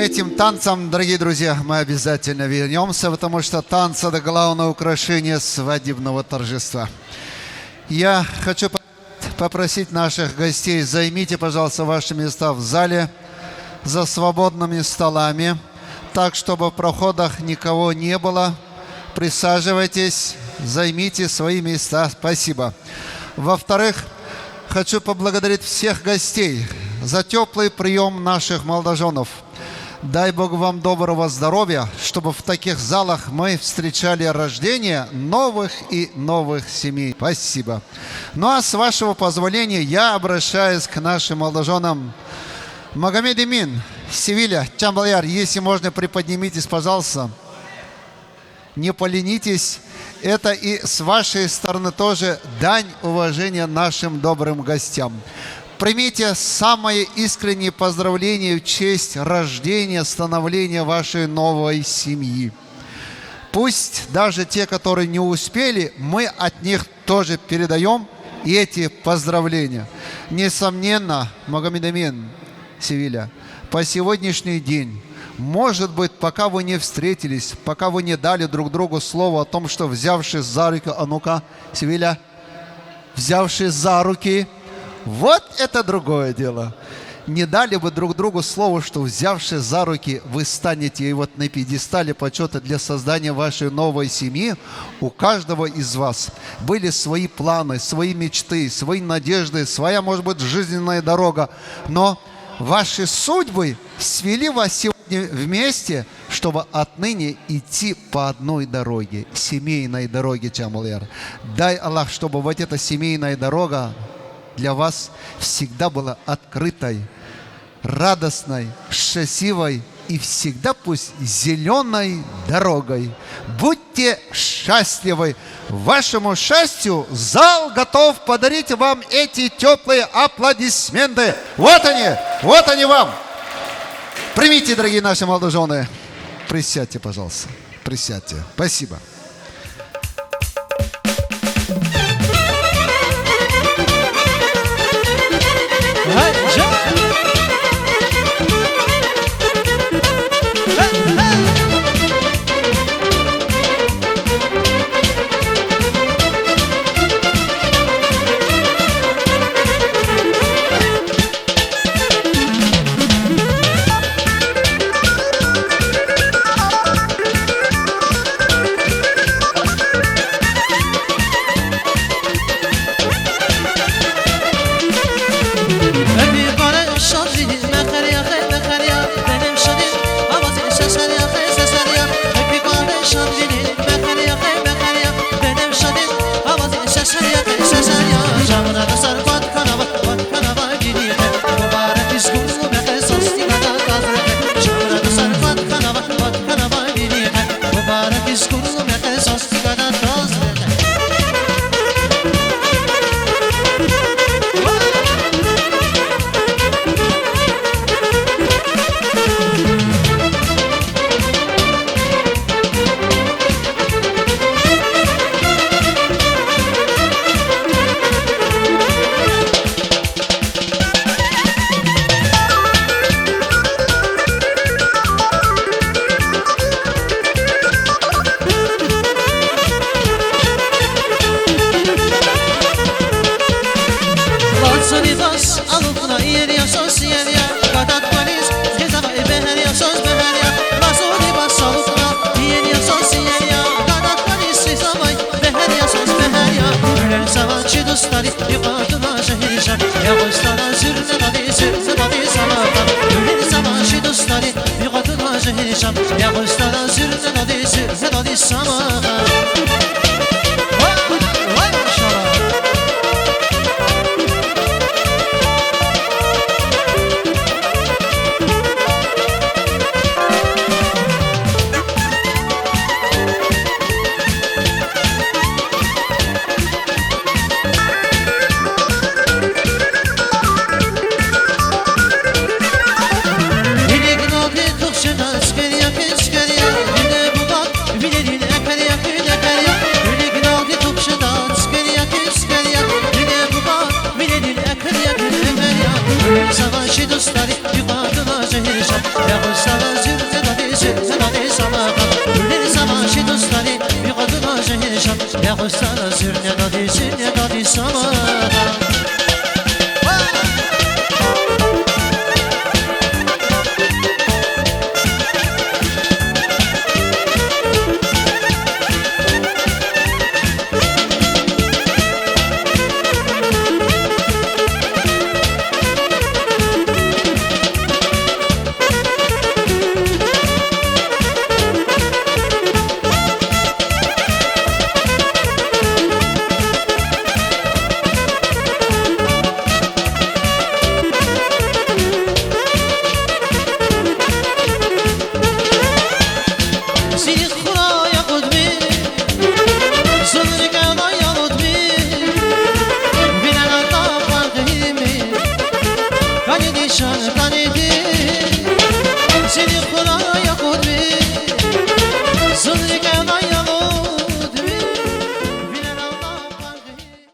этим танцам, дорогие друзья, мы обязательно вернемся, потому что танцы – это главное украшение свадебного торжества. Я хочу попросить наших гостей, займите, пожалуйста, ваши места в зале за свободными столами, так, чтобы в проходах никого не было. Присаживайтесь, займите свои места. Спасибо. Во-вторых, хочу поблагодарить всех гостей за теплый прием наших молодоженов. Дай Бог вам доброго здоровья, чтобы в таких залах мы встречали рождение новых и новых семей. Спасибо. Ну а с вашего позволения я обращаюсь к нашим молодоженам. Магомед Эмин, Севилья, Чамбаляр, если можно, приподнимитесь, пожалуйста. Не поленитесь. Это и с вашей стороны тоже дань уважения нашим добрым гостям. Примите самые искренние поздравления в честь рождения, становления вашей новой семьи. Пусть даже те, которые не успели, мы от них тоже передаем эти поздравления. Несомненно, Магомед Эмин, Севилья, по сегодняшний день, может быть, пока вы не встретились, пока вы не дали друг другу слово о том, что взявшись за руки, а ну-ка, Севилья, взявшись за руки, вот это другое дело. Не дали бы друг другу слово, что взявшись за руки, вы станете и вот на пьедестале почета для создания вашей новой семьи. У каждого из вас были свои планы, свои мечты, свои надежды, своя, может быть, жизненная дорога. Но ваши судьбы свели вас сегодня вместе, чтобы отныне идти по одной дороге, семейной дороге, Чамбаляр. Дай Аллах, чтобы вот эта семейная дорога для вас всегда была открытой, радостной, счастливой и всегда пусть зеленой дорогой. Будьте счастливы. Вашему счастью зал готов подарить вам эти теплые аплодисменты. Вот они вам. Примите, дорогие наши молодожены. Присядьте, пожалуйста. Присядьте. Спасибо. Bilir جيشة يا غشة